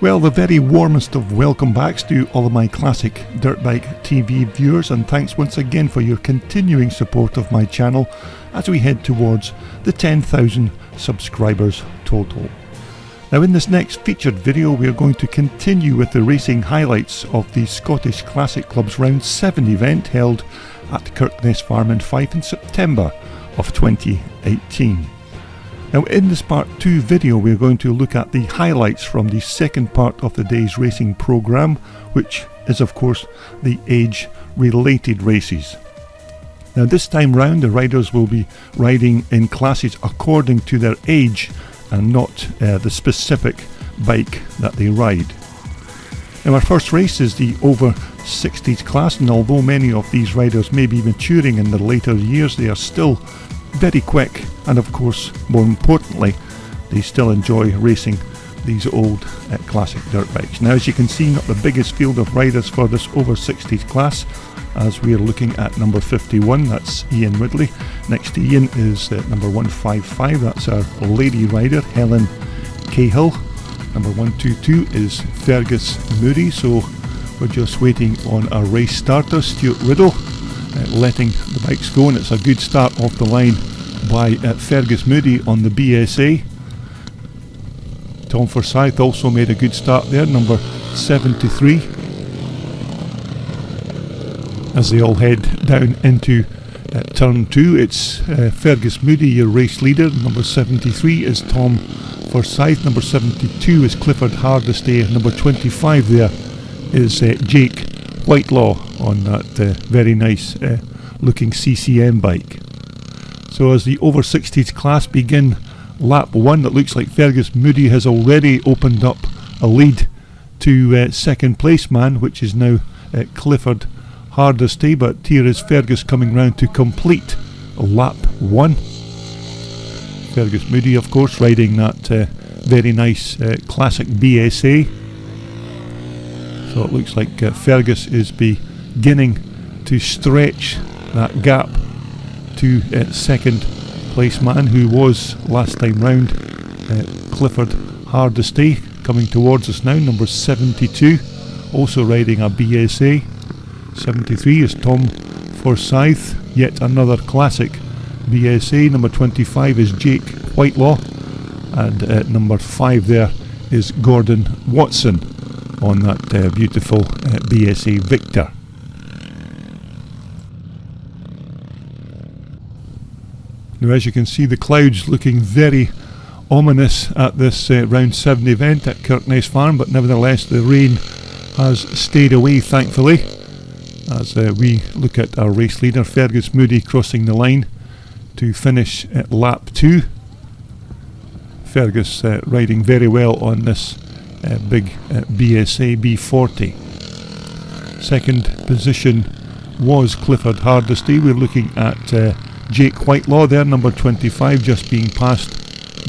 Well, the very warmest of welcome backs to all of my classic dirt bike TV viewers, and thanks once again for your continuing support of my channel as we head towards the 10,000 subscribers total. Now in this next featured video we are going to continue with the racing highlights of the Scottish Classic Club's Round 7 event held at Kirkness Farm in Fife in September of 2018. Now in this part 2 video we are going to look at the highlights from the second part of the day's racing programme, which is of course the age related races. Now this time round the riders will be riding in classes according to their age and not the specific bike that they ride. Now our first race is the over 60s class, and although many of these riders may be maturing in their later years, they are still very quick, and of course more importantly they still enjoy racing these old classic dirt bikes. Now as you can see, not the biggest field of riders for this over 60s class, as we are looking at number 51, that's Ian Ridley. Next to Ian is number 155, that's our lady rider Helen Cahill. Number 122 is Fergus Moody, so we're just waiting on our race starter Stuart Riddle letting the bikes go, and it's a good start off the line by Fergus Moody on the BSA. Tom Forsyth also made a good start there, number 73, as they all head down into turn 2. It's Fergus Moody, your race leader. Number 73 is Tom Forsyth, number 72 is Clifford Hardesty, number 25 there is Jake Whitelaw on that very nice looking CCM bike. So as the over 60s class begin lap 1, it looks like Fergus Moody has already opened up a lead to second place man, which is now Clifford Hardesty, but here is Fergus coming round to complete lap 1. Fergus Moody of course riding that very nice classic BSA. So it looks like Fergus is beginning to stretch that gap to second place man, who was last time round Clifford Hardesty, coming towards us now, number 72, also riding a BSA. 73 is Tom Forsyth, yet another classic BSA. Number 25 is Jake Whitelaw, and number 5 there is Gordon Watson on that beautiful BSA Victor. Now as you can see, the clouds looking very ominous at this round 7 event at Kirkness Farm, but nevertheless the rain has stayed away thankfully, as we look at our race leader Fergus Moody crossing the line to finish at lap 2. Fergus riding very well on this big BSA B40. Second position was Clifford Hardesty. We're looking at Jake Whitelaw there, number 25, just being passed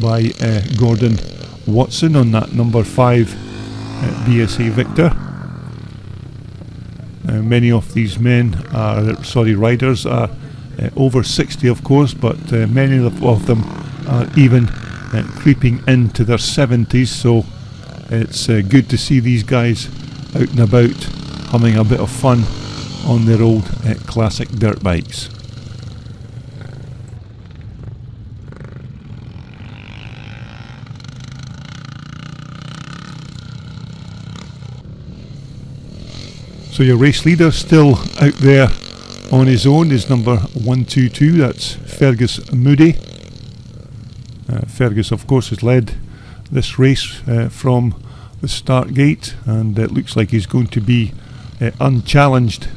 by Gordon Watson on that number 5 BSA Victor. Many of these riders are over 60 of course, but many of them are even creeping into their 70s, so it's good to see these guys out and about having a bit of fun on their old classic dirt bikes. So your race leader still out there on his own is number 122, that's Fergus Moody. Fergus of course has led this race from the start gate, and it looks like he's going to be unchallenged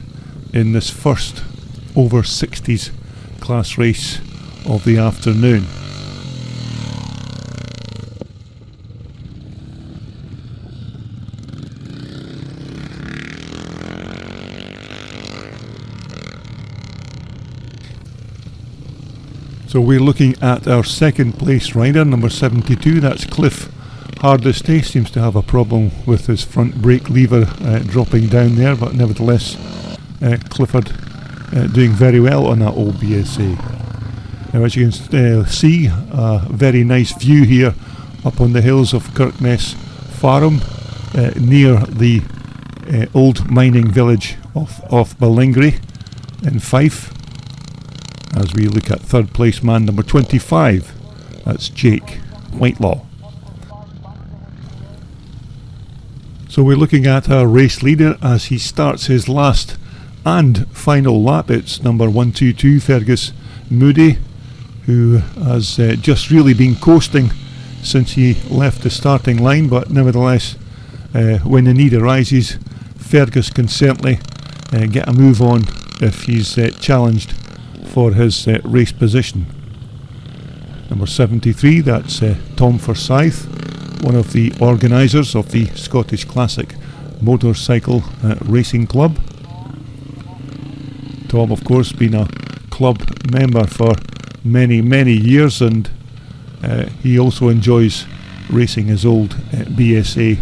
in this first over 60s class race of the afternoon. So we're looking at our second place rider, number 72, that's Cliff Hardesty. Seems to have a problem with his front brake lever dropping down there, but nevertheless Clifford doing very well on that old BSA. Now as you can see, a very nice view here up on the hills of Kirkness Farm. near the old mining village of Ballingry in Fife, as we look at third place man number 25. That's Jake Whitelaw. So we're looking at our race leader as he starts his last and final lap. It's number 122, Fergus Moody, who has just really been coasting since he left the starting line, but nevertheless, when the need arises, Fergus can certainly get a move on if he's challenged for his race position. Number 73, that's Tom Forsyth, one of the organisers of the Scottish Classic Motorcycle Racing Club. Tom, of course, been a club member for many years, and he also enjoys racing his old BSA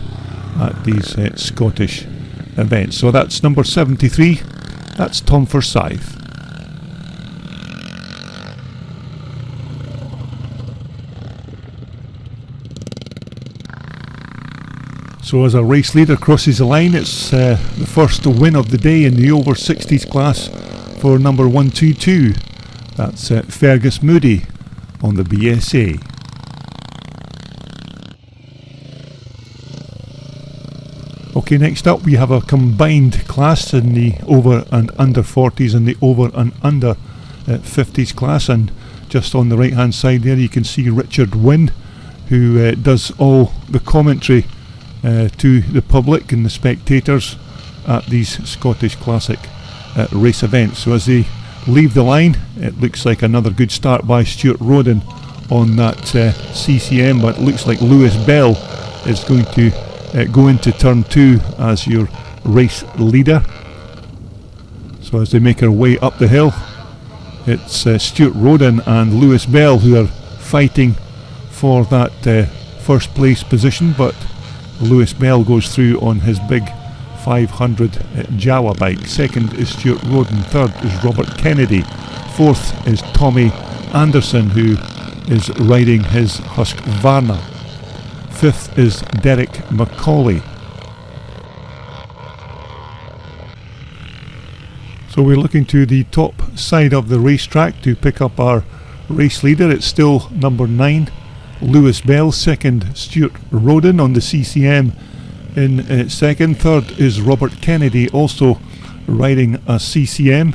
at these Scottish events. So that's number 73, that's Tom Forsyth. So as our race leader crosses the line, it's the first win of the day in the over 60s class for number 122. That's Fergus Moody on the BSA. Okay, next up we have a combined class in the over and under 40s and the over and under 50s class, and just on the right hand side there you can see Richard Wynne, who does all the commentary to the public and the spectators at these Scottish Classic race events. So as they leave the line, it looks like another good start by Stuart Roden on that CCM, but it looks like Lewis Bell is going to go into turn 2 as your race leader. So as they make their way up the hill, it's Stuart Roden and Lewis Bell who are fighting for that first place position, but Lewis Bell goes through on his big 500 Jawa bike. Second is Stuart Roden. Third is Robert Kennedy. Fourth is Tommy Anderson, who is riding his Husqvarna. Fifth is Derek Macaulay. So we're looking to the top side of the racetrack to pick up our race leader. It's still number 9, Lewis Bell. Second, Stuart Roden on the CCM in second. Third is Robert Kennedy, also riding a CCM.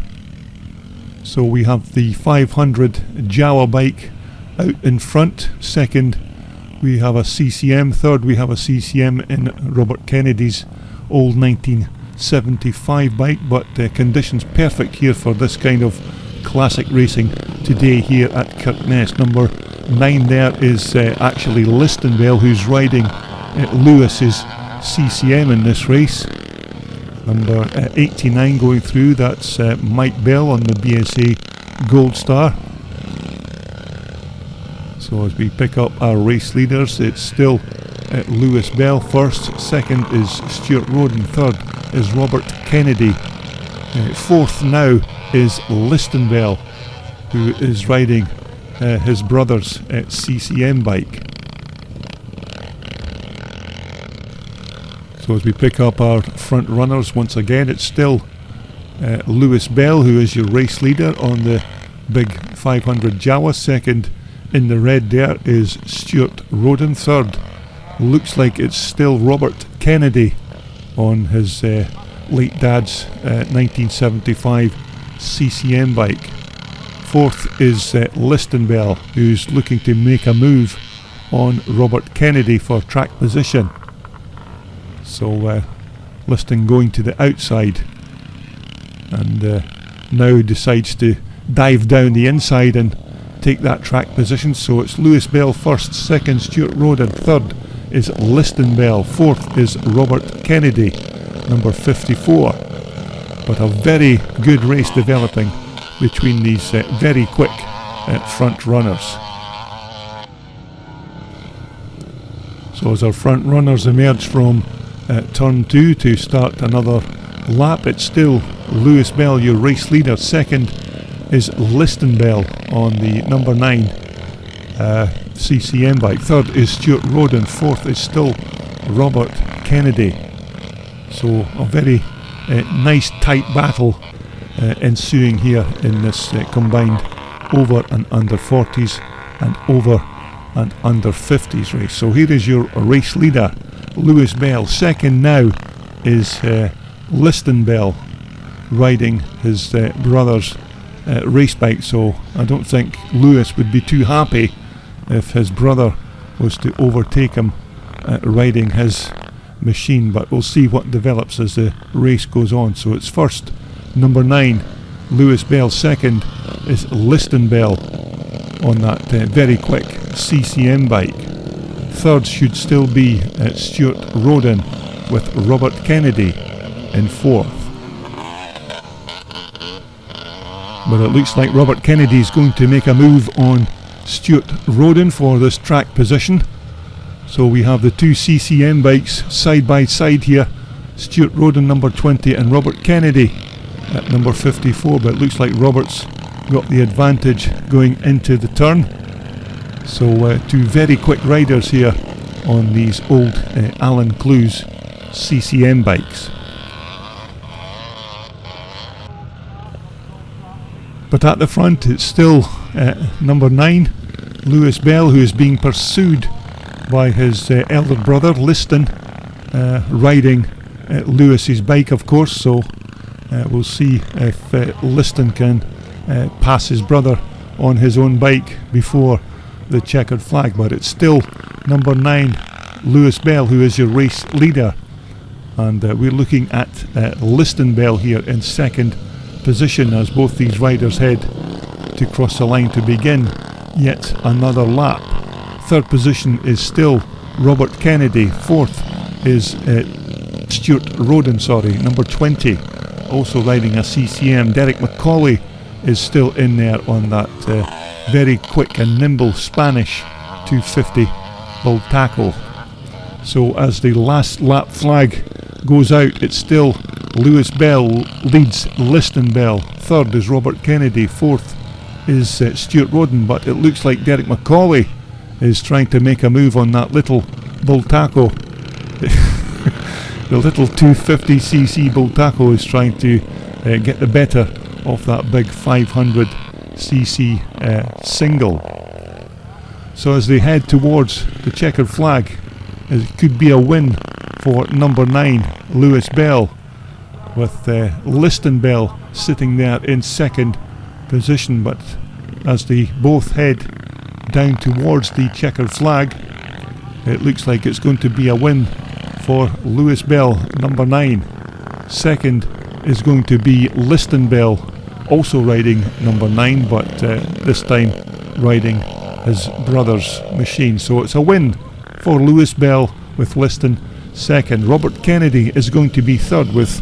So we have the 500 Jawa bike out in front. Second, we have a CCM. Third, we have a CCM in Robert Kennedy's old 1975 bike, but conditions perfect here for this kind of classic racing today here at Kirkness. Number 9 there is actually Listenbell, who's riding Lewis's CCM in this race. Number 89 going through, that's Mike Bell on the BSA Gold Star. So as we pick up our race leaders, it's still Lewis Bell first. Second is Stuart Roden. Third is Robert Kennedy. Fourth now is Listenbell, who is riding his brother's CCM bike. So as we pick up our front runners, once again it's still Lewis Bell, who is your race leader on the big 500 Jawa. Second in the red there is Stuart Roden. Third looks like it's still Robert Kennedy on his late dad's 1975 CCM bike. Fourth is Listenbell, who's looking to make a move on Robert Kennedy for track position. So Liston going to the outside, and now decides to dive down the inside and take that track position. So it's Lewis Bell first, second Stuart Roden, third is Listenbell, fourth is Robert Kennedy, number 54. But a very good race developing between these very quick front runners. So as our front runners emerge from turn 2 to start another lap, it's still Lewis Bell, your race leader. Second is Listenbell on the number 9 CCM bike. Third is Stuart Roden. Fourth is still Robert Kennedy. So a very nice tight battle ensuing here in this combined over and under 40s and over and under 50s race. So here is your race leader, Lewis Bell. Second now is Liston Bell, riding his brother's race bike. So I don't think Lewis would be too happy if his brother was to overtake him riding his machine, but we'll see what develops as the race goes on. So it's first number 9 Lewis Bell, second is Liston Bell on that very quick CCM bike. Third should still be Stuart Roden with Robert Kennedy in fourth. But it looks like Robert Kennedy is going to make a move on Stuart Roden for this track position. So we have the two CCM bikes side by side here. Stuart Roden number 20 and Robert Kennedy at number 54, but it looks like Robert's got the advantage going into the turn. So two very quick riders here on these old Alan Clues CCM bikes. But at the front it's still number 9 Lewis Bell, who is being pursued by his elder brother Liston, riding Lewis's bike, of course. So we'll see if Liston can pass his brother on his own bike before the checkered flag. But it's still number 9 Lewis Bell who is your race leader, and we're looking at Liston Bell here in second position as both these riders head to cross the line to begin yet another lap. Third position is still Robert Kennedy. Fourth is Stuart Roden, number 20, also riding a CCM. Derek McCauley is still in there on that very quick and nimble Spanish 250 Bull Tackle. So as the last lap flag goes out, it's still Lewis Bell leads Liston Bell. Third is Robert Kennedy. Fourth is Stuart Roden, but it looks like Derek McCauley is trying to make a move on that little Bull Tackle. The little 250cc Bull Tackle is trying to get the better of that big 500cc single. So as they head towards the checkered flag, it could be a win for number 9 Lewis Bell, with Liston Bell sitting there in second position. But as they both head down towards the checkered flag, it looks like it's going to be a win for Lewis Bell, number 9. Second is going to be Liston Bell, also riding number 9, but this time riding his brother's machine. So it's a win for Lewis Bell with Liston second. Robert Kennedy is going to be third with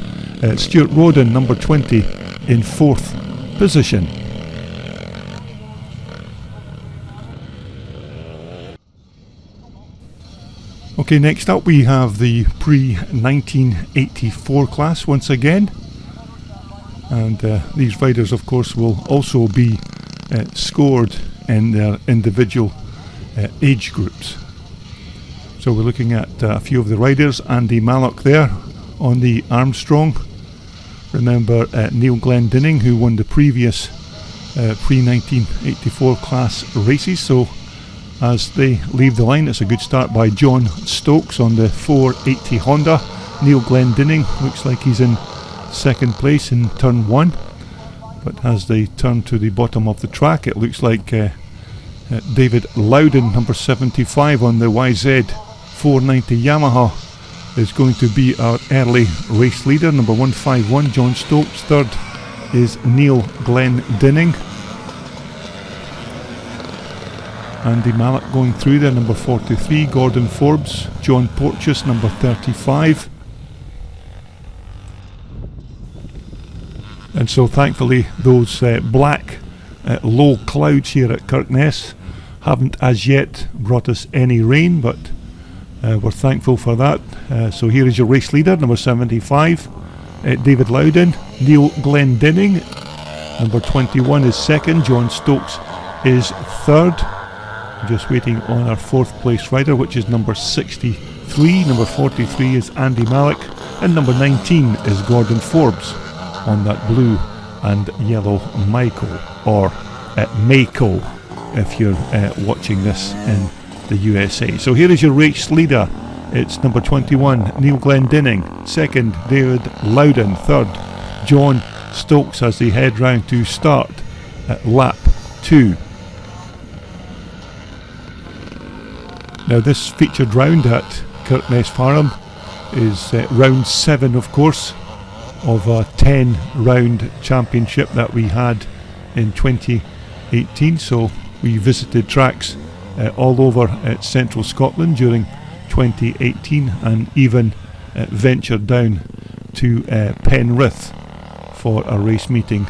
Stuart Roden, number 20, in fourth position. Okay, next up we have the pre-1984 class once again, and these riders of course will also be scored in their individual age groups. So we're looking at a few of the riders. Andy Malik there on the Armstrong. Remember Neil Glendinning, who won the previous pre-1984 class races. So as they leave the line, it's a good start by John Stokes on the 480 Honda. Neil Glendinning looks like he's in second place in turn 1, but as they turn to the bottom of the track, it looks like David Lowden, number 75 on the YZ 490 Yamaha, is going to be our early race leader. Number 151 John Stokes. Third is Neil Glendinning. Andy Malik going through there, number 43, Gordon Forbes, John Porteous, number 35. And so thankfully those black low clouds here at Kirkness haven't as yet brought us any rain, but we're thankful for that. So here is your race leader, number 75, David Lowden. Neil Glendinning, number 21, is second. John Stokes is third. Just waiting on our fourth place rider, which is number 63, 43. Number 43 is Andy Malik, and number 19 is Gordon Forbes on that blue and yellow Mako, or Mako if you're watching this in the USA. So here is your race leader. It's number 21, Neil Glendinning. Second, David Lowden. Third, John Stokes, as they head round to start at lap 2. Now this featured round at Kirkness Farm is round 7, of course, of a 10 round championship that we had in 2018. So we visited tracks all over central Scotland during 2018, and even ventured down to Penrith for a race meeting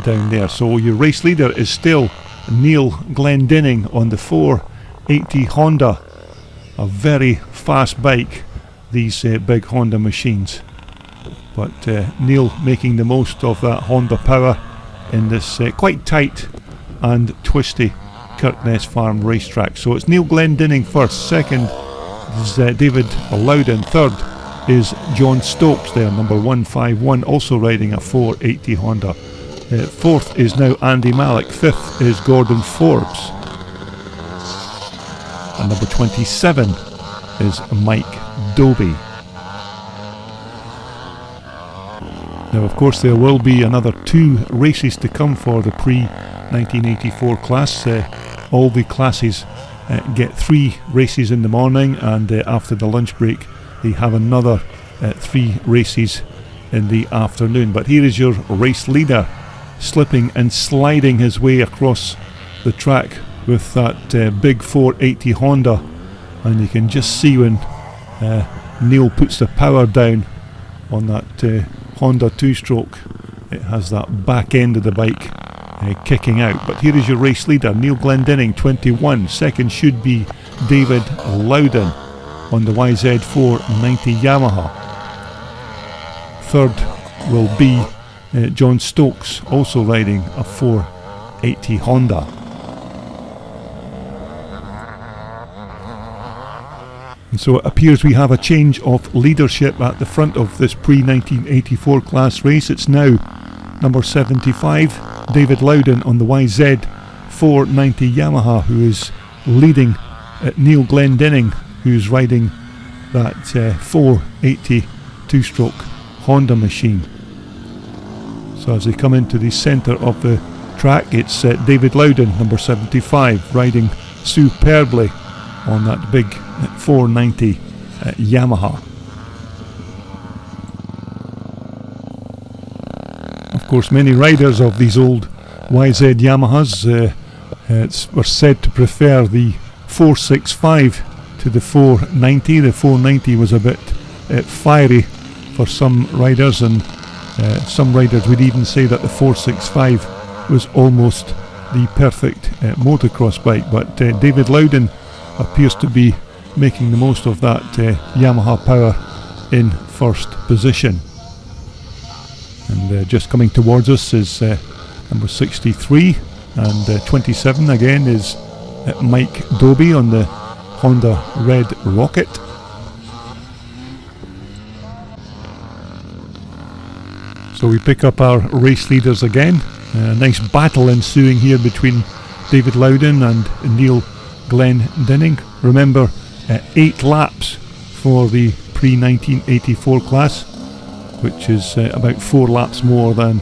down there. So your race leader is still Neil Glendinning on the 480 Honda, a very fast bike, these big Honda machines, but Neil making the most of that Honda power in this quite tight and twisty Kirkness Farm racetrack. So it's Neil Glendinning first, second is David Lowden, third is John Stokes there, number 151, also riding a 480 Honda. Fourth is now Andy Malik, fifth is Gordon Forbes, and number 27 is Mike Dobie. Now of course there will be another 2 races to come for the pre-1984 class. All the classes get 3 races in the morning, and after the lunch break they have another 3 races in the afternoon. But here is your race leader, slipping and sliding his way across the track with that big 480 Honda, and you can just see when Neil puts the power down on that Honda 2-stroke, it has that back end of the bike kicking out. But here is your race leader, Neil Glendinning, 21. Second should be David Lowden on the YZ490 Yamaha. Third will be John Stokes, also riding a 480 Honda. And so it appears we have a change of leadership at the front of this pre-1984 class race. It's now number 75, David Lowden on the YZ490 Yamaha, who is leading Neil Glendinning, who's riding that 480 2-stroke Honda machine. So as they come into the centre of the track, it's David Lowden, number 75, riding superbly on that big 490 Yamaha. Of course, many riders of these old YZ Yamahas were said to prefer the 465 to the 490. The 490 was a bit fiery for some riders, and some riders would even say that the 465 was almost the perfect motocross bike. But David Lowden appears to be making the most of that Yamaha power in first position. And just coming towards us is number 63, and 27 again is Mike Dobie on the Honda Red Rocket. So we pick up our race leaders again. A nice battle ensuing here between David Lowden and Neil Glendinning. Remember, 8 laps for the pre-1984 class, which is about 4 laps more than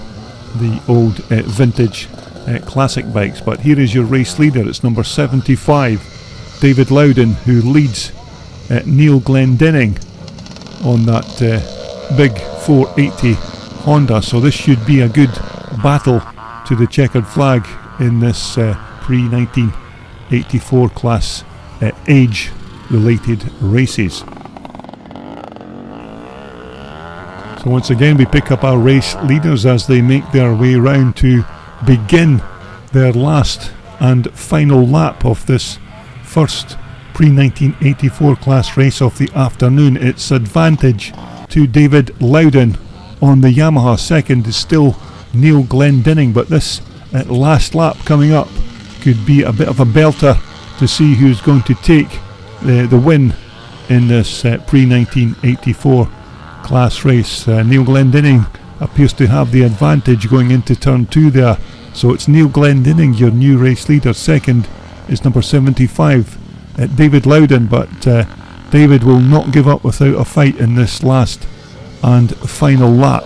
the old vintage classic bikes. But here is your race leader. It's number 75, David Lowden, who leads Neil Glendinning on that big 480 Honda. So this should be a good battle to the checkered flag in this pre-1984 class age-related races. So once again we pick up our race leaders as they make their way round to begin their last and final lap of this first pre-1984 class race of the afternoon. It's advantage to David Lowden on the Yamaha. Second is still Neil Glendinning, but this last lap coming up could be a bit of a belter to see who's going to take the win in this pre-1984 class race. Neil Glendinning appears to have the advantage going into turn 2 there. So it's Neil Glendinning, your new race leader. Second is number 75, David Lowden, but David will not give up without a fight in this last and final lap.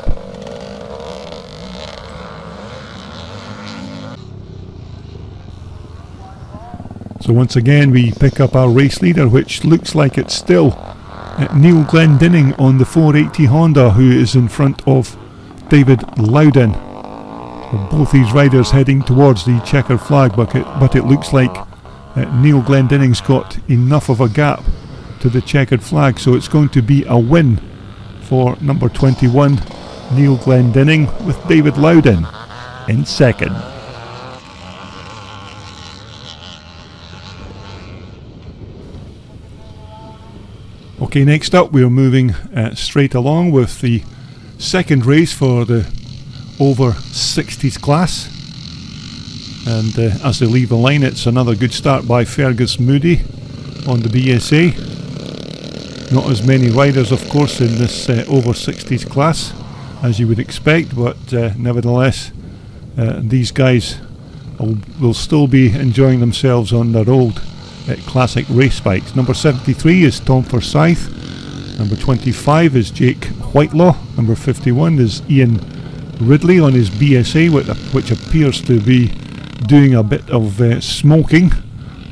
So once again we pick up our race leader, which looks like it's still Neil Glendinning on the 480 Honda, who is in front of David Lowden. Both these riders heading towards the checkered flag, but it looks like Neil Glendinning's got enough of a gap to the checkered flag, so it's going to be a win for number 21 Neil Glendinning, with David Lowden in second. Okay, next up we're moving straight along with the second race for the over 60s class, and as they leave the line, it's another good start by Fergus Moody on the BSA. Not as many riders, of course, in this over 60s class as you would expect, but nevertheless these guys will still be enjoying themselves on their old classic race bikes. Number 73 is Tom Forsyth, number 25 is Jake Whitelaw, number 51 is Ian Ridley on his BSA, which appears to be doing a bit of smoking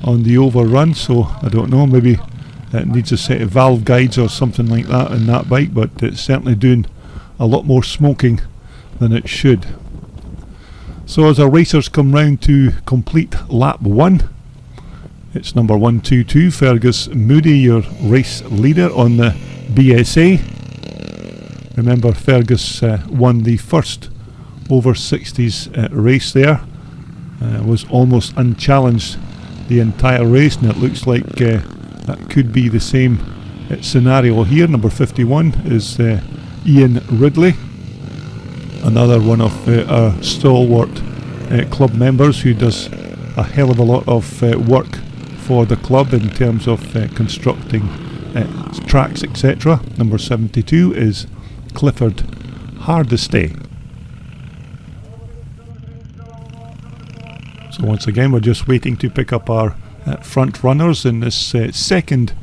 on the overrun, so I don't know, maybe it needs a set of valve guides or something like that in that bike, but it's certainly doing a lot more smoking than it should. So as our racers come round to complete lap 1, it's number 122 Fergus Moody, your race leader on the BSA. Remember, Fergus won the first over 60s race there, was almost unchallenged the entire race, and it looks like that could be the same scenario here. Number 51 is Ian Ridley, another one of our stalwart club members who does a hell of a lot of work for the club in terms of constructing tracks, etc. Number 72 is Clifford Hardesty. So once again we're just waiting to pick up our front runners in this second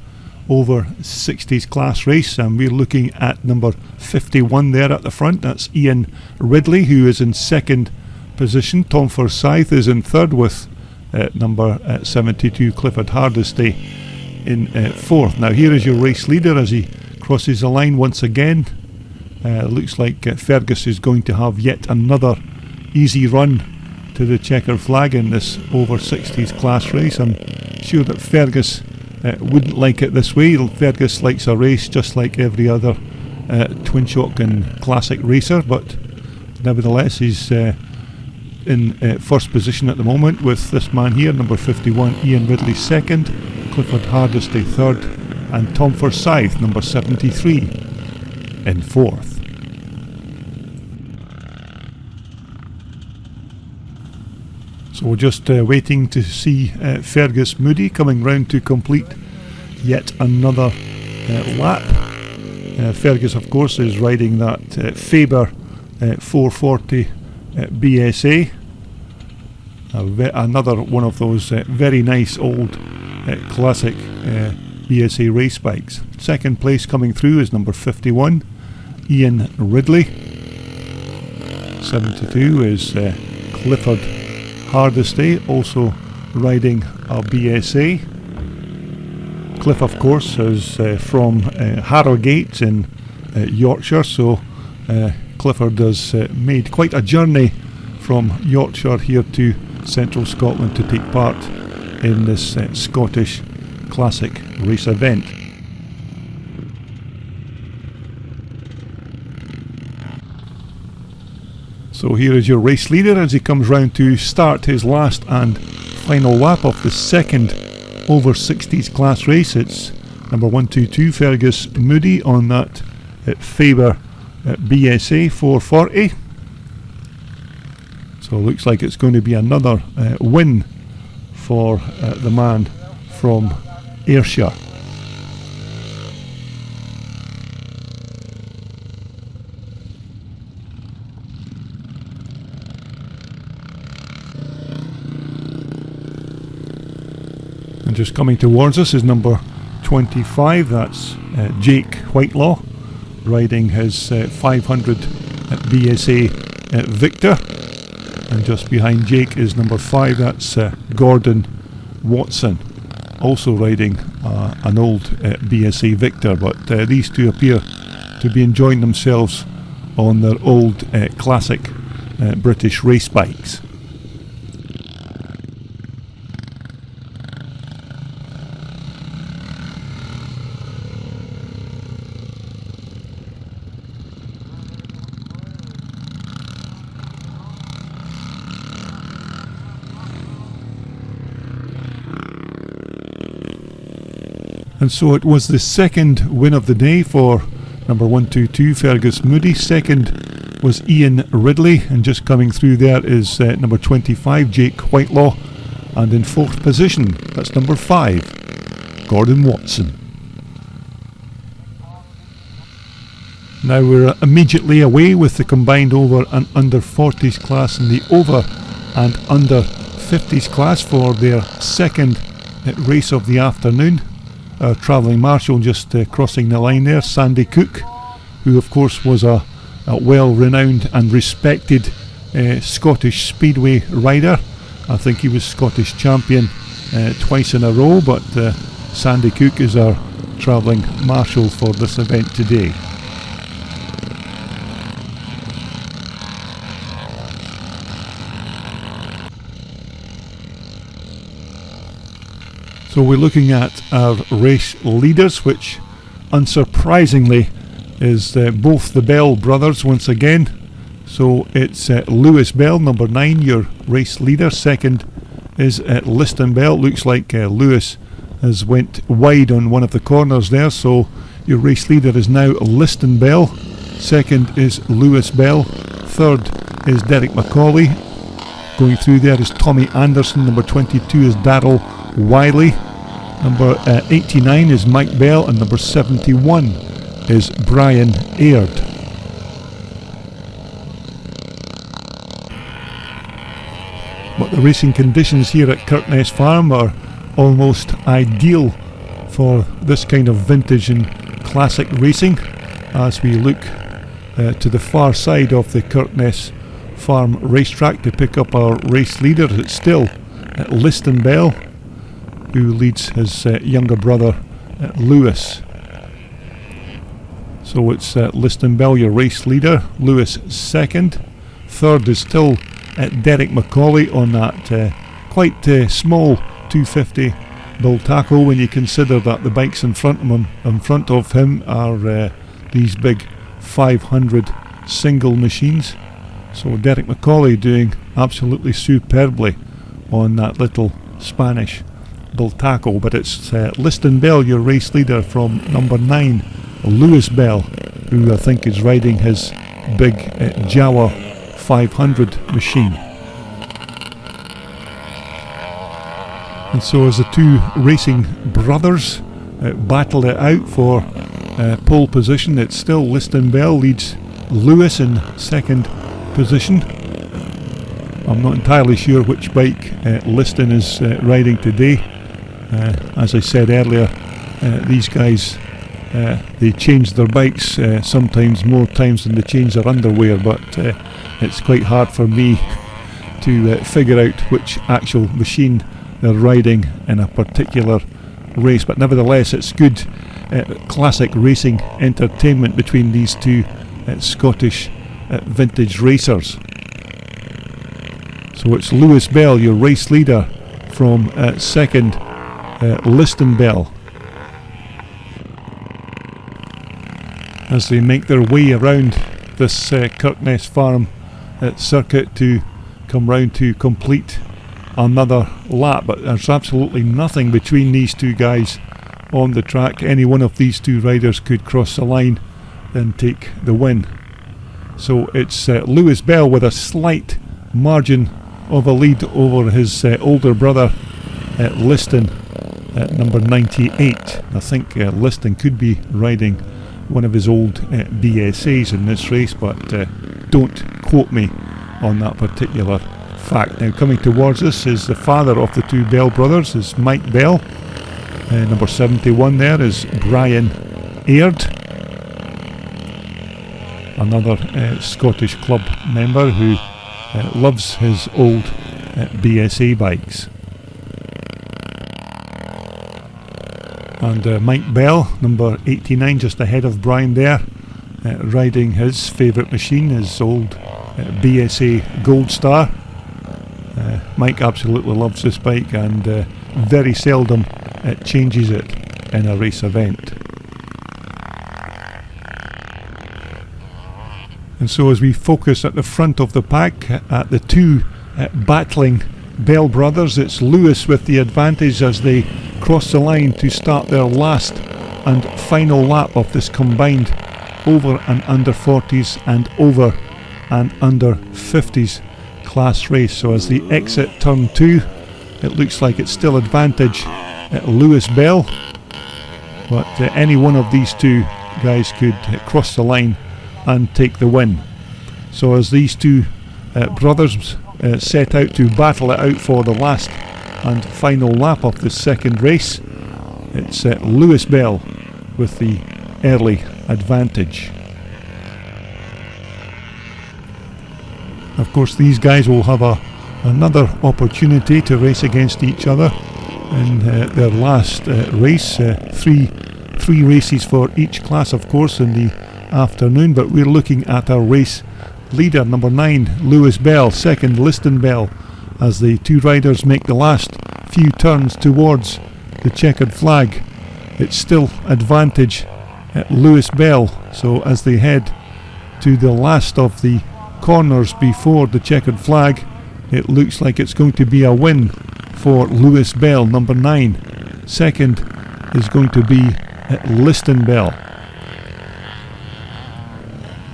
over 60s class race, and we're looking at number 51 there at the front. That's Ian Ridley, who is in second position. Tom Forsyth is in third, with number 72 Clifford Hardesty in fourth. Now here is your race leader as he crosses the line once again. Looks like Fergus is going to have yet another easy run to the checkered flag in this over 60s class race. I'm sure that Fergus wouldn't like it this way. Fergus likes a race just like every other twin shock and classic racer, but nevertheless he's in first position at the moment, with this man here, number 51 Ian Ridley second, Clifford Hardesty third, and Tom Forsyth, number 73, in fourth. So we're just waiting to see Fergus Moody coming round to complete yet another lap. Fergus, of course, is riding that Faber 440 BSA, another one of those very nice old classic BSA race bikes. Second place coming through is number 51 Ian Ridley. 72 is Clifford Hardesty, also riding a BSA. Cliff, of course, is from Harrogate in Yorkshire, so Clifford has made quite a journey from Yorkshire here to central Scotland to take part in this Scottish classic race event. So here is your race leader as he comes round to start his last and final lap of the second over 60s class race. It's number 122 Fergus Moody on that Faber BSA 440. So it looks like it's going to be another win for the man from Ayrshire. And just coming towards us is number 25, that's Jake Whitelaw, riding his 500 BSA Victor. And just behind Jake is number 5, that's Gordon Watson, also riding an old BSA Victor, but these two appear to be enjoying themselves on their old classic British race bikes. And so it was the second win of the day for number 122 Fergus Moody. Second was Ian Ridley, and just coming through there is number 25 Jake Whitelaw, and in fourth position that's number 5 Gordon Watson. Now we're immediately away with the combined over and under 40s class and the over and under 50s class for their second race of the afternoon. Our travelling marshal just crossing the line there, Sandy Cook, who of course was a well-renowned and respected Scottish Speedway rider. I think he was Scottish champion twice in a row, but Sandy Cook is our travelling marshal for this event today. So we're looking at our race leaders, which unsurprisingly is both the Bell brothers once again. So it's Lewis Bell, number 9, your race leader. Second is Liston Bell. Looks like Lewis has went wide on one of the corners there, so your race leader is now Liston Bell. Second is Lewis Bell. Third is Derek Macaulay. Going through there is Tommy Anderson. Number 22 is Daryl Wiley. Number 89 is Mike Bell, and number 71 is Brian Aird. But the racing conditions here at Kirkness Farm are almost ideal for this kind of vintage and classic racing. As we look to the far side of the Kirkness Farm racetrack to pick up our race leader, it's still Liston Bell, who leads his younger brother Lewis. So it's Liston Bell, your race leader, Lewis second. Third is still Derek Macaulay on that quite small 250 Bull Tackle, when you consider that the bikes in front of him are these big 500 single machines. So Derek Macaulay doing absolutely superbly on that little Spanish Bull Tackle, but it's Liston Bell, your race leader, from number 9 Lewis Bell, who I think is riding his big Jawa 500 machine. And so as the two racing brothers battle it out for pole position, it's still Liston Bell leads Lewis in second position. I'm not entirely sure which bike Liston is riding today. As I said earlier, these guys, they change their bikes sometimes more times than they change their underwear, but it's quite hard for me to figure out which actual machine they're riding in a particular race. But nevertheless, it's good classic racing entertainment between these two Scottish vintage racers. So it's Lewis Bell, your race leader, from second Liston Bell, as they make their way around this Kirkness Farm circuit to come round to complete another lap. But there's absolutely nothing between these two guys on the track. Any one of these two riders could cross the line and take the win. So it's Lewis Bell with a slight margin of a lead over his older brother Liston at number 98. I think Liston could be riding one of his old BSAs in this race, but don't quote me on that particular fact. Now coming towards us is the father of the two Bell brothers, is Mike Bell, Number 71 there is Brian Aird, another Scottish club member who loves his old BSA bikes. And Mike Bell, number 89, just ahead of Brian there, riding his favourite machine, his old BSA Gold Star. Mike absolutely loves this bike and very seldom changes it in a race event. And so as we focus at the front of the pack at the two battling Bell brothers, it's Lewis with the advantage as they cross the line to start their last and final lap of this combined over and under 40s and over and under 50s class race. So as they exit turn 2, it looks like it's still advantage Lewis Bell, but any one of these two guys could cross the line and take the win. So as these two brothers set out to battle it out for the last and final lap of the second race, it's Lewis Bell with the early advantage. Of course, these guys will have another opportunity to race against each other in their last race. Three races for each class, of course, in the afternoon, but we're looking at our race leader, number 9, Lewis Bell, second Liston Bell, as the two riders make the last few turns towards the checkered flag. It's still advantage Lewis Bell, so as they head to the last of the corners before the checkered flag, it looks like it's going to be a win for Lewis Bell, number 9. Second is going to be Liston Bell.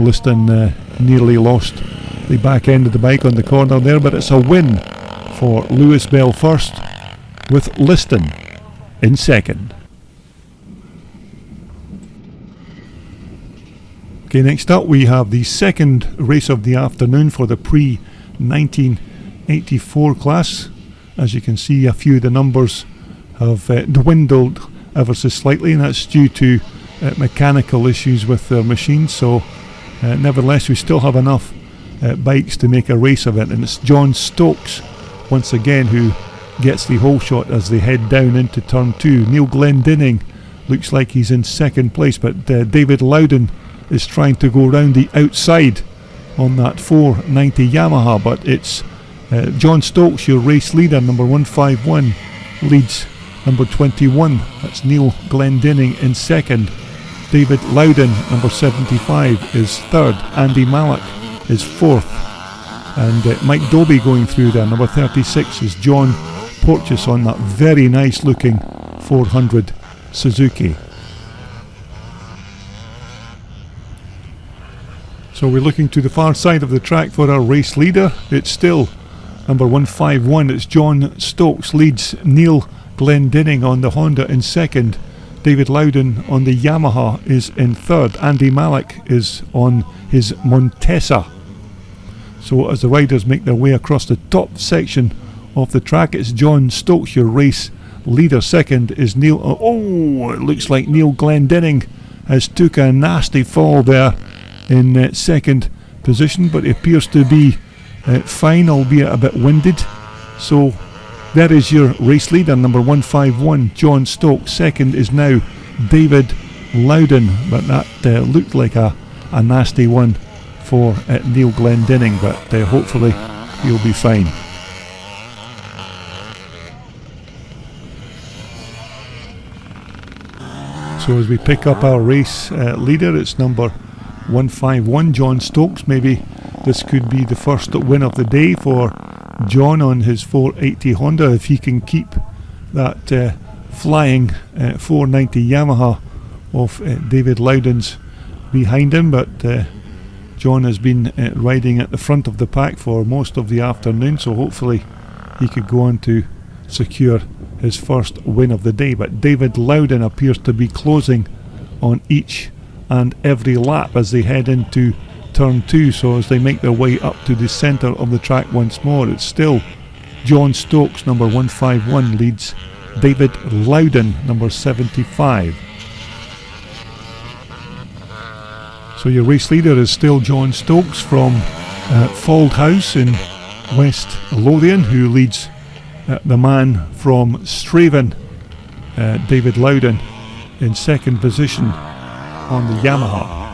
Liston nearly lost the back end of the bike on the corner there, but it's a win for Lewis Bell first, with Liston in second. Okay, next up we have the second race of the afternoon for the pre-1984 class. As you can see, a few of the numbers have dwindled ever so slightly, and that's due to mechanical issues with their machines. So nevertheless, we still have enough bikes to make a race of it, and it's John Stokes once again who gets the whole shot as they head down into turn 2. Neil Glendinning looks like he's in second place, but David Lowden is trying to go round the outside on that 490 Yamaha, but it's John Stokes, your race leader, number 151, leads number 21. That's Neil Glendinning in second. David Lowden, number 75, is third. Andy Malik is fourth. And Mike Dobie going through there. Number 36 is John Porteous on that very nice looking 400 Suzuki. So we're looking to the far side of the track for our race leader. It's still number 151. It's John Stokes leads Neil Glendinning on the Honda in second. David Lowden on the Yamaha is in third. Andy Malik is on his Montesa. So as the riders make their way across the top section of the track, it's John Stokes, your race leader. Second is Neil. Oh, it looks like Neil Glendinning has took a nasty fall there in second position, but it appears to be fine, albeit a bit winded. So there is your race leader, number 151, John Stokes. Second is now David Lowden, but that looked like a nasty one for Neil Glendinning, but hopefully he'll be fine. So as we pick up our race leader, it's number 151, John Stokes. Maybe this could be the first win of the day for John on his 480 Honda, if he can keep that flying 490 Yamaha of David Lowden's behind him. But John has been riding at the front of the pack for most of the afternoon, so hopefully he could go on to secure his first win of the day. But David Lowden appears to be closing on each and every lap as they head into turn 2. So as they make their way up to the centre of the track once more, it's still John Stokes, number 151, leads David Lowden, number 75. So your race leader is still John Stokes from Fauldhouse in West Lothian, who leads the man from Straven, David Lowden, in second position on the Yamaha.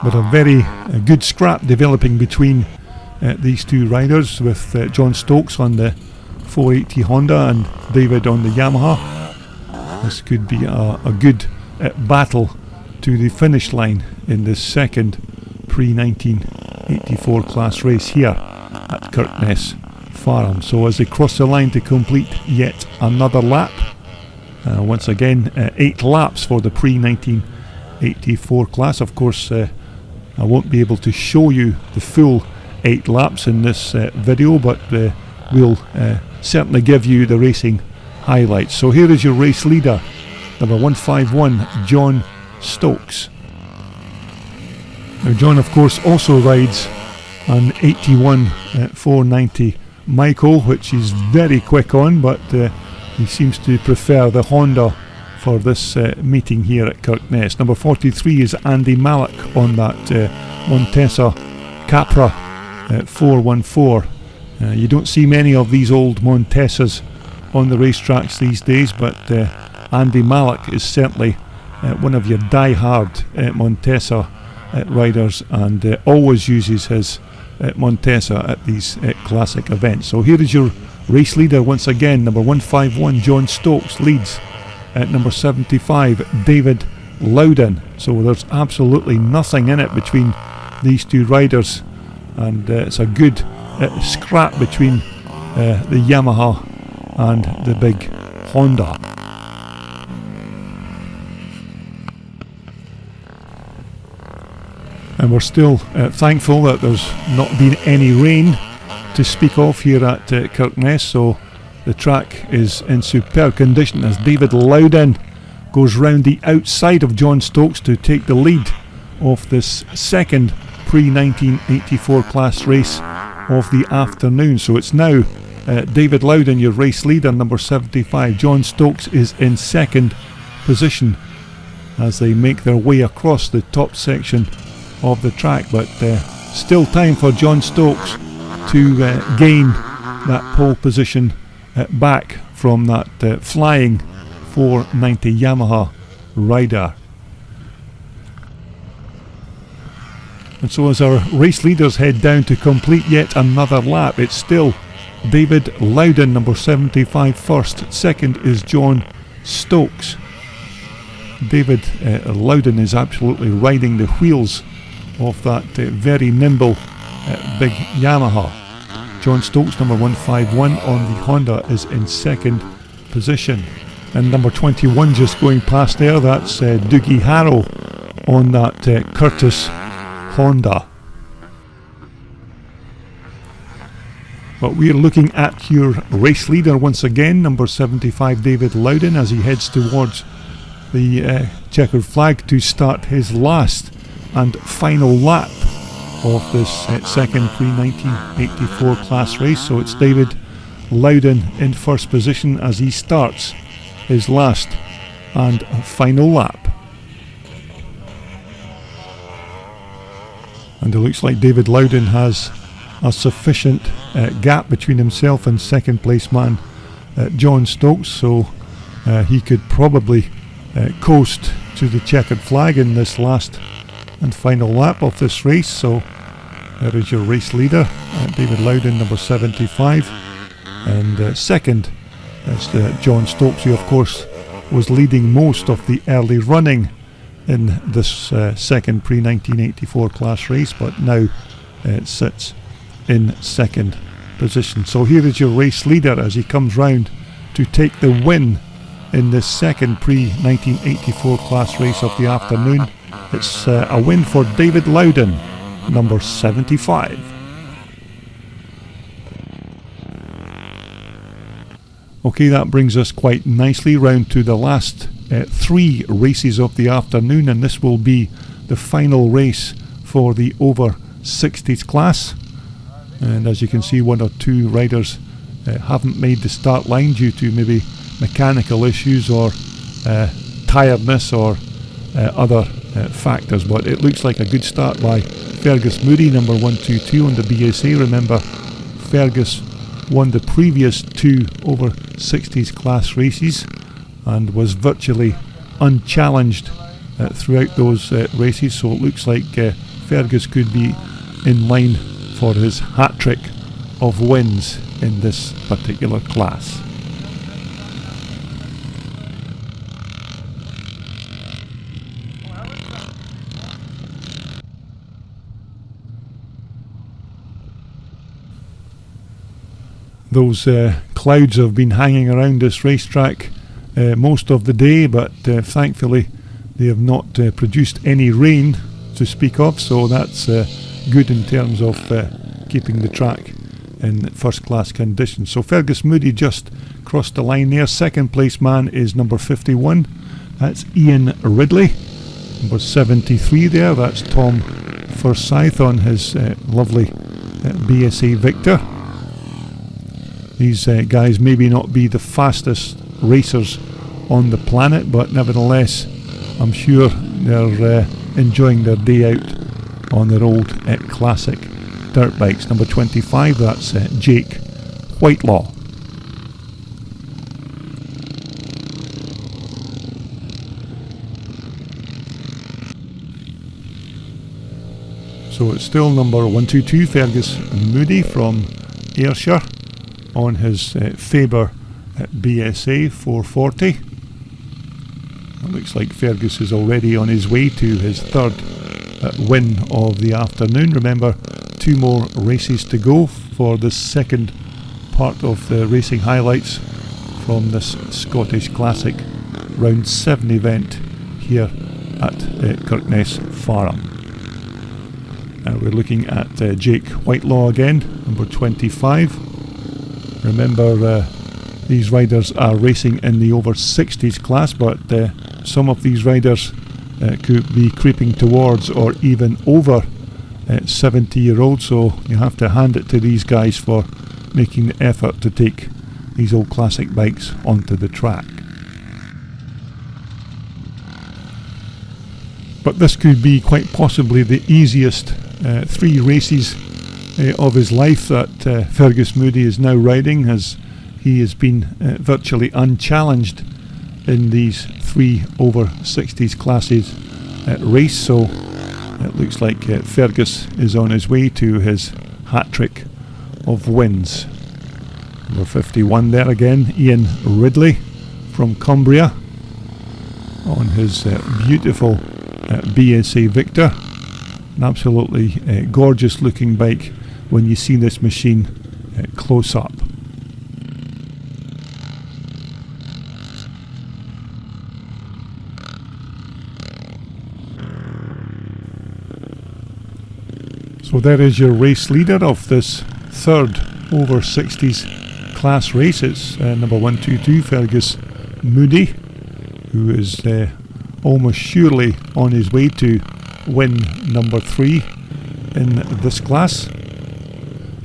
But a very good scrap developing between these two riders, with John Stokes on the 480 Honda and David on the Yamaha. This could be a good battle to the finish line in this second pre-1984 class race here at Kirkness Farm. So as they cross the line to complete yet another lap, once again 8 laps for the pre-1984 class. Of course, I won't be able to show you the full 8 laps in this video, but we'll certainly give you the racing highlights. So here is your race leader, number 151, John Stokes. Now John, of course, also rides an 81 490 Michael, which he's very quick on, but he seems to prefer the Honda for this meeting here at Kirkness. Number 43 is Andy Malik on that Montesa Capra 414. You don't see many of these old Montesas on the racetracks these days, but Andy Malik is certainly one of your die-hard Montesa riders, and always uses his Montesa at these classic events. So here is your race leader once again. Number 151 John Stokes leads at number 75 David Lowden. So there's absolutely nothing in it between these two riders, and it's a good scrap between the Yamaha and the big Honda. And we're still thankful that there's not been any rain to speak of here at Kirkness, so the track is in superb condition as David Lowden goes round the outside of John Stokes to take the lead of this second pre-1984 class race of the afternoon. So it's now David Lowden, your race leader, number 75. John Stokes is in second position as they make their way across the top section of the track, but still time for John Stokes to gain that pole position back from that flying 490 Yamaha rider. And so as our race leaders head down to complete yet another lap, it's still David Lowden, number 75, first. Second is John Stokes. David Lowden is absolutely riding the wheels of that very nimble big Yamaha. John Stokes, number 151 on the Honda, is in second position. And number 21 just going past there, that's Doogie Harrow on that Curtis Honda. But we're looking at your race leader once again, number 75 David Lowden, as he heads towards the checkered flag to start his last and final lap of this second pre-1984 class race. So it's David Lowden in first position as he starts his last and final lap. And it looks like David Lowden has a sufficient gap between himself and second place man John Stokes, so he could probably coast to the checkered flag in this last and final lap of this race. So there is your race leader, David Lowden, number 75, and second is John Stokes, who of course was leading most of the early running in this second pre-1984 class race, but now sits in second position. So here is your race leader as he comes round to take the win in this second pre-1984 class race of the afternoon. It's a win for David Lowden, number 75. Okay, that brings us quite nicely round to the last 3 races of the afternoon, and this will be the final race for the over 60s class. and as you can see, one or two riders haven't made the start line due to maybe mechanical issues or tiredness or other factors, but it looks like a good start by Fergus Moody, number 122 on the BSA. Remember, Fergus won the previous two over 60s class races and was virtually unchallenged throughout those races, so it looks like Fergus could be in line for his hat-trick of wins in this particular class. Those clouds have been hanging around this racetrack most of the day, but thankfully they have not produced any rain to speak of, so that's good in terms of keeping the track in first class condition. So Fergus Moody just crossed the line there. Second place man is number 51, that's Ian Ridley. Number 73 there, that's Tom Forsyth on his lovely BSA Victor. These guys maybe not be the fastest racers on the planet, but nevertheless I'm sure they're enjoying their day out on their old classic dirt bikes. Number 25, that's Jake Whitelaw. So it's still number 122, Fergus Moody from Ayrshire on his Faber BSA 440. It looks like Fergus is already on his way to his third win of the afternoon. Remember, two more races to go for the second part of the racing highlights from this Scottish Classic Round 7 event here at Kirkness Farm. We're looking at Jake Whitelaw again, number 25. Remember, these riders are racing in the over 60s class, but some of these riders could be creeping towards or even over 70-year-olds, so you have to hand it to these guys for making the effort to take these old classic bikes onto the track. But this could be quite possibly the easiest three races of his life that Fergus Moody is now riding, as he has been virtually unchallenged in these three over 60s classes race. So it looks like Fergus is on his way to his hat-trick of wins. Number 51 there again, Ian Ridley from Cumbria on his beautiful BSA Victor. An absolutely gorgeous looking bike when you see this machine close up. So there is your race leader of this third over 60s class race. It's number 122, Fergus Moody, who is almost surely on his way to win number 3 in this class.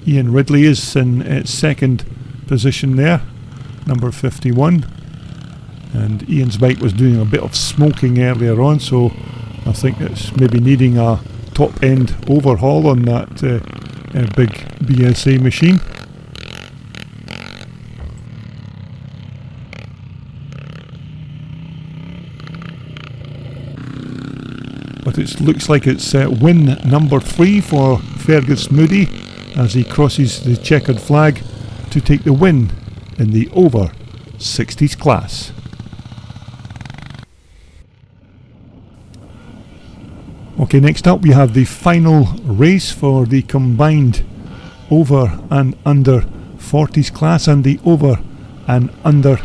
Ian Ridley is in second position there, number 51, and Ian's bike was doing a bit of smoking earlier on, so I think it's maybe needing a top end overhaul on that big BSA machine. But it looks like it's win number 3 for Fergus Moody as he crosses the checkered flag to take the win in the over 60s class. Okay, next up we have the final race for the combined over and under 40s class and the over and under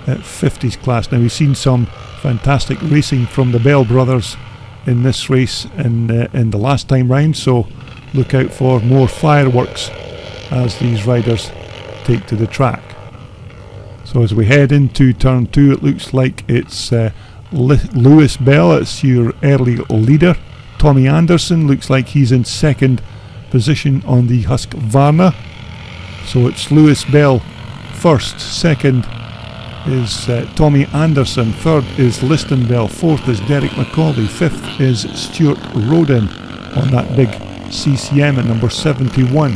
50s class. Now, we've seen some fantastic racing from the Bell brothers in this race in the last time round, so look out for more fireworks as these riders take to the track. So as we head into turn 2, it looks like it's Lewis Bell, it's your early leader. Tommy Anderson looks like he's in second position on the Husqvarna. So it's Lewis Bell first, second is Tommy Anderson, third is Liston Bell, fourth is Derek McCauley, fifth is Stuart Roden on that big CCM, at number 71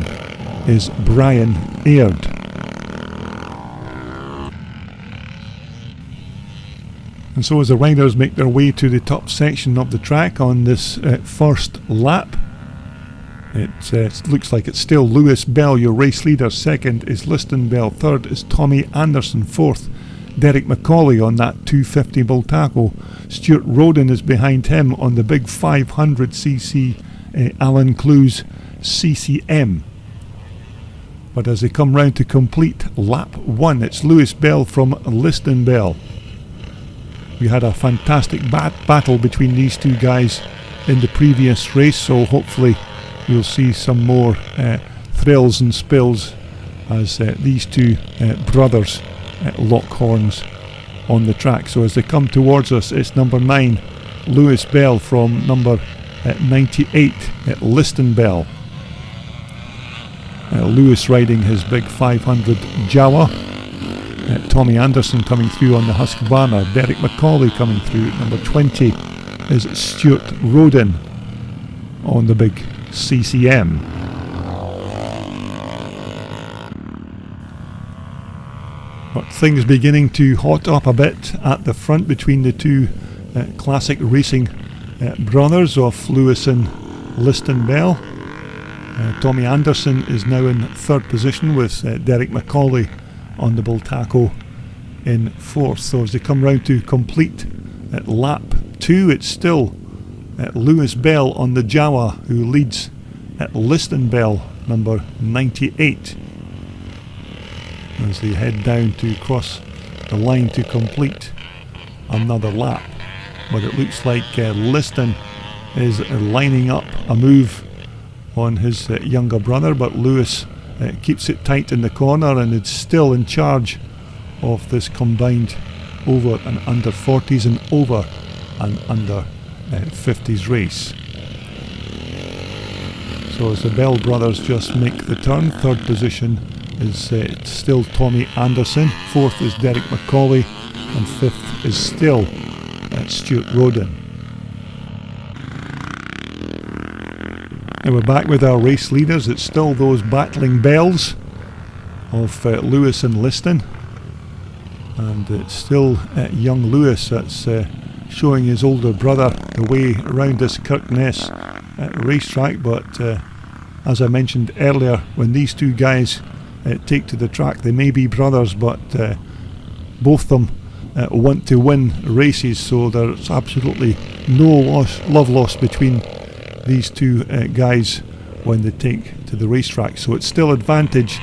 is Brian Aird. And so as the riders make their way to the top section of the track on this first lap, it looks like it's still Lewis Bell, your race leader. Second is Liston Bell, third is Tommy Anderson, fourth Derek McCauley on that 250 Bultaco. Stuart Roden is behind him on the big 500cc Alan Clues CCM. But as they come round to complete lap 1, it's Lewis Bell from Liston Bell. We had a fantastic battle between these two guys in the previous race, so hopefully we'll see some more thrills and spills as these two brothers lock horns on the track. So as they come towards us, it's number 9 Lewis Bell from number 98 at Liston Bell. Lewis riding his big 500 Jawa. Tommy Anderson coming through on the Husqvarna. Derek McCauley coming through. Number 20 is Stuart Roden on the big CCM. But things beginning to hot up a bit at the front between the two classic racing brothers of Lewis and Liston Bell. Tommy Anderson is now in third position with Derek McCauley on the Bultaco in fourth. So as they come round to complete at lap 2, it's still Lewis Bell on the Jawa who leads at Liston Bell, number 98. As they head down to cross the line to complete another lap. But it looks like Liston is lining up a move on his younger brother, but Lewis keeps it tight in the corner and is still in charge of this combined over and under 40s and over and under 50s race. So as the Bell brothers just make the turn, third position is still Tommy Anderson, fourth is Derek McCauley, and fifth is still Stuart Roden. And we're back with our race leaders. It's still those battling bells of Lewis and Liston, and it's still young Lewis that's showing his older brother the way around this Kirkness racetrack. But as I mentioned earlier, when these two guys take to the track, they may be brothers, but both of them want to win races, so there's absolutely no love lost between these two guys when they take to the racetrack. So it's still advantage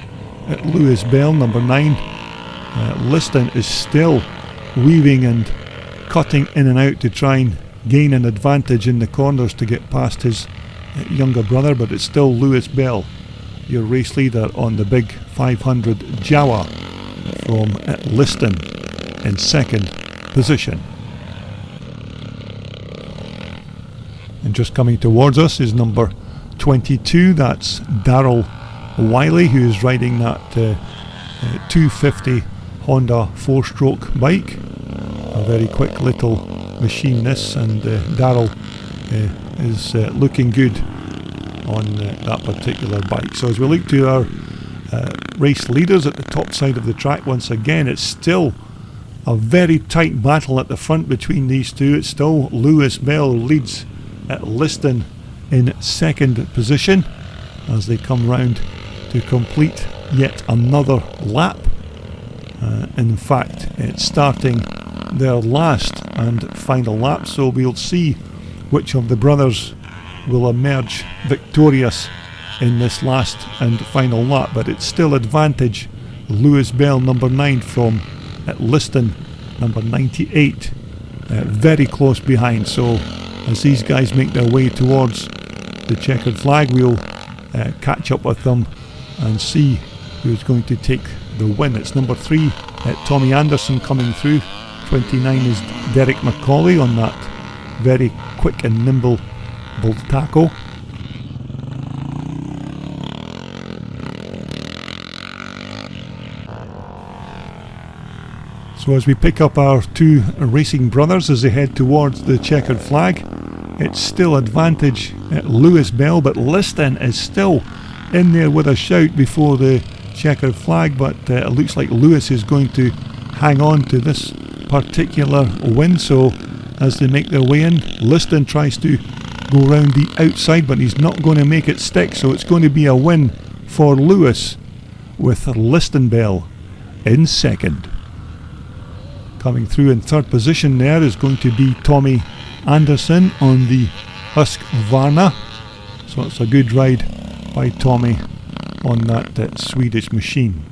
at Lewis Bell, number 9. Liston is still weaving and cutting in and out to try and gain an advantage in the corners to get past his younger brother, but it's still Lewis Bell, your race leader on the big 500 Jawa from Liston in second position. And just coming towards us is number 22, that's Daryl Wiley, who is riding that 250 Honda 4-stroke bike. A very quick little machine this, and Daryl is looking good on that particular bike. So as we look to our race leaders at the top side of the track, once again it's still a very tight battle at the front between these two. It's still Lewis Bell who leads at Liston in second position as they come round to complete yet another lap. In fact, it's starting their last and final lap, so we'll see which of the brothers will emerge victorious in this last and final lap. But it's still advantage Lewis Bell, number 9, from at Liston, number 98, very close behind. So as these guys make their way towards the checkered flag, we'll catch up with them and see who's going to take the win. It's number 3, Tommy Anderson coming through. 29 is Derek McCauley on that very quick and nimble Bultaco. So as we pick up our two racing brothers as they head towards the checkered flag, it's still advantage at Lewis Bell, but Liston is still in there with a shout before the checkered flag, but it looks like Lewis is going to hang on to this particular win. So as they make their way in, Liston tries to go round the outside, but he's not going to make it stick, so it's going to be a win for Lewis with Liston Bell in second. Coming through in third position there is going to be Tommy Anderson on the Husqvarna. So it's a good ride by Tommy on that Swedish machine.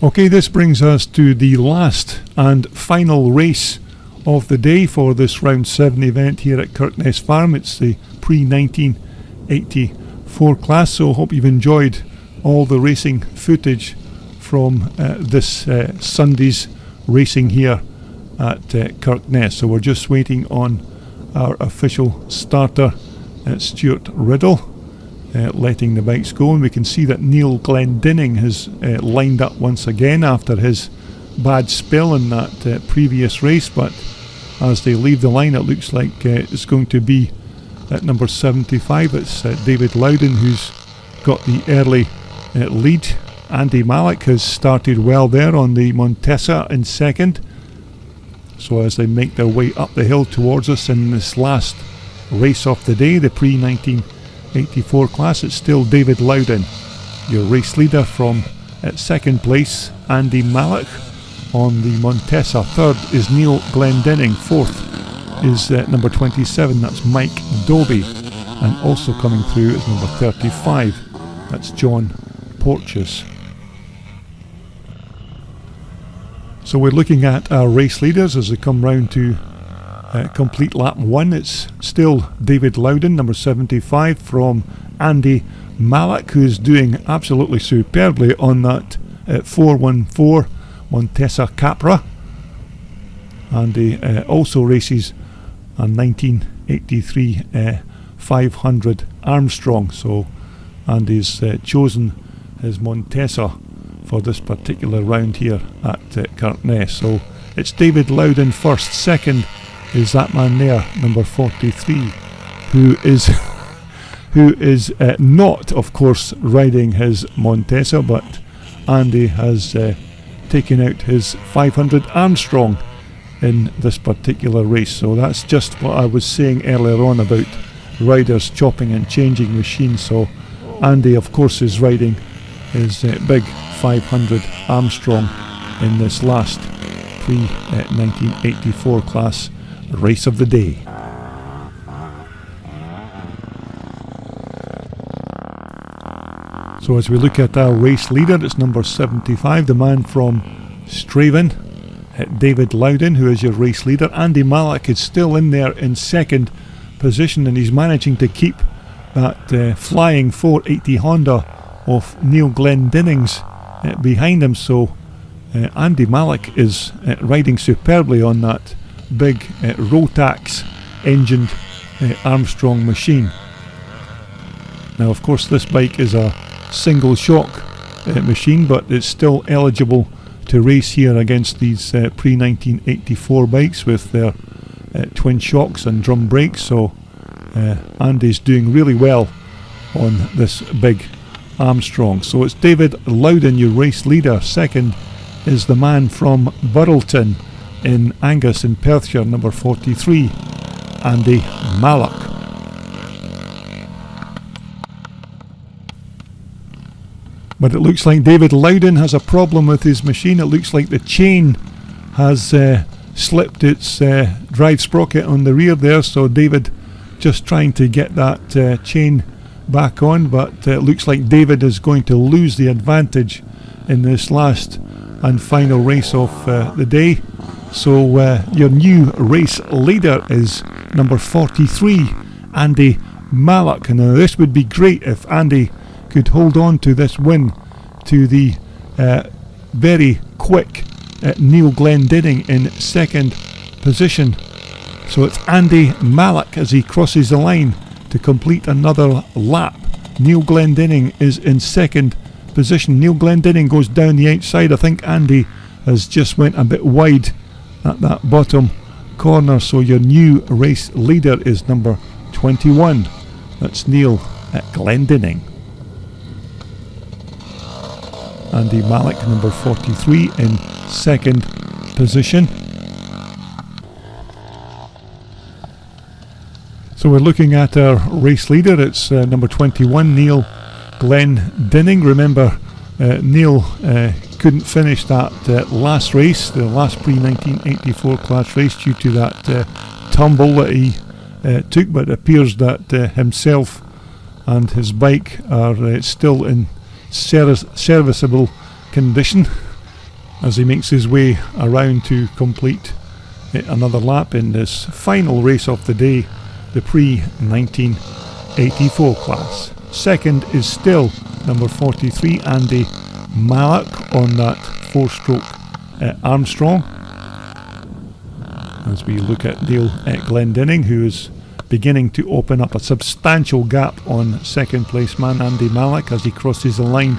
Okay, this brings us to the last and final race of the day for this round 7 event here at Kirkness Farm. It's the pre-1984 class, so hope you've enjoyed all the racing footage from this Sunday's racing here at Kirkness. So we're just waiting on our official starter, Stuart Riddle, letting the bikes go, and we can see that Neil Glendinning has lined up once again after his bad spell in that previous race, but as they leave the line, it looks like it's going to be at number 75. It's David Lowden who's got the early lead. Andy Malik has started well there on the Montesa in second. So as they make their way up the hill towards us in this last race of the day, the pre-1984 class, it's still David Lowden, your race leader, from at second place Andy Malik on the Montesa. Third is Neil Glendinning. Fourth is number 27, that's Mike Dobie. And also coming through is number 35, that's John Porteous. So we're looking at our race leaders as they come round to complete lap 1. It's still David Lowden, number 75, from Andy Malik, who's doing absolutely superbly on that 414 Montesa Capra. Andy also races a 1983 500 Armstrong, so Andy's chosen his Montesa for this particular round here at Kirkness. So it's David Lowden first. Second is that man there, number 43, who is not, of course, riding his Montesa, but Andy has taken out his 500 Armstrong in this particular race. So that's just what I was saying earlier on about riders chopping and changing machines. So Andy, of course, is riding his big 500 Armstrong in this last pre-1984 class race of the day. So as we look at our race leader, it's number 75, the man from Straven, David Lowden, who is your race leader. Andy Malik is still in there in second position, and he's managing to keep that flying 480 Honda of Neil Glendinning's behind him. So Andy Malik is riding superbly on that big Rotax engined Armstrong machine. Now, of course, this bike is a single shock machine, but it's still eligible to race here against these pre-1984 bikes with their twin shocks and drum brakes. So Andy's doing really well on this big Armstrong. So it's David Lowden, your race leader. Second is the man from Burrelton in Angus in Perthshire, number 43, Andy Malik. But it looks like David Lowden has a problem with his machine. It looks like the chain has slipped its drive sprocket on the rear there, so David just trying to get that chain back on, but it looks like David is going to lose the advantage in this last and final race of the day. So your new race leader is number 43, Andy Malik. And now this would be great if Andy could hold on to this win to the very quick Neil Glendinning in second position. So it's Andy Malik as he crosses the line to complete another lap. Neil Glendinning is in second position. Neil Glendinning goes down the outside. I think Andy has just went a bit wide at that bottom corner, so your new race leader is number 21. That's Neil at Glendinning. Andy Malik, number 43, in second position. So we're looking at our race leader. It's number 21, Neil Glendinning. Remember, Neil couldn't finish that last race, the last pre-1984 class race, due to that tumble that he took, but it appears that himself and his bike are still in serviceable condition as he makes his way around to complete another lap in this final race of the day, the pre-1984 class. Second is still number 43, Andy Malik, on that 4-stroke Armstrong. As we look at Neil at Glendinning, who is beginning to open up a substantial gap on second place man Andy Malik as he crosses the line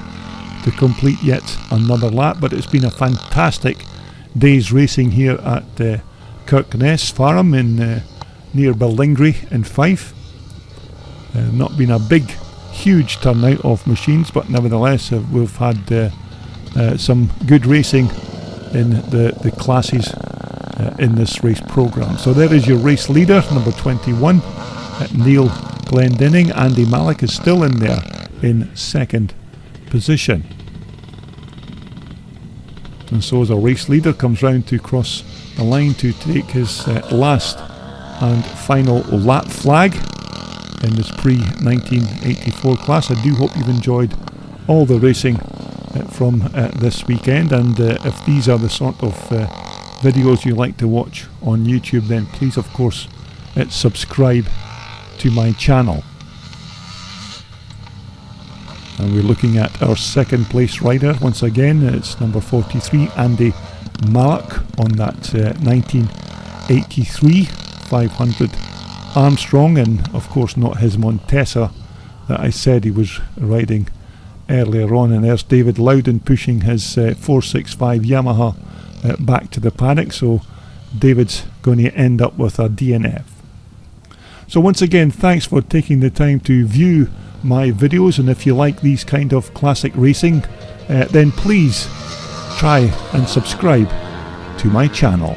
to complete yet another lap. But it's been a fantastic day's racing here at Kirkness Farm in near Ballingry in Fife. Not been a huge turnout of machines, but nevertheless we've had some good racing in the classes in this race programme. So there is your race leader, number 21, Neil Glendinning. Andy Malik is still in there in second position. And so as a race leader comes round to cross the line to take his last and final lap flag in this pre-1984 class. I do hope you've enjoyed all the racing from this weekend, and if these are the sort of videos you like to watch on YouTube, then please of course subscribe to my channel. And we're looking at our second place rider once again. It's number 43, Andy Malik, on that 1983 500 Armstrong, and of course not his Montesa that I said he was riding earlier on. And there's David Lowden pushing his 465 Yamaha back to the paddock, so David's going to end up with a DNF. So once again, thanks for taking the time to view my videos, and if you like these kind of classic racing, then please try and subscribe to my channel.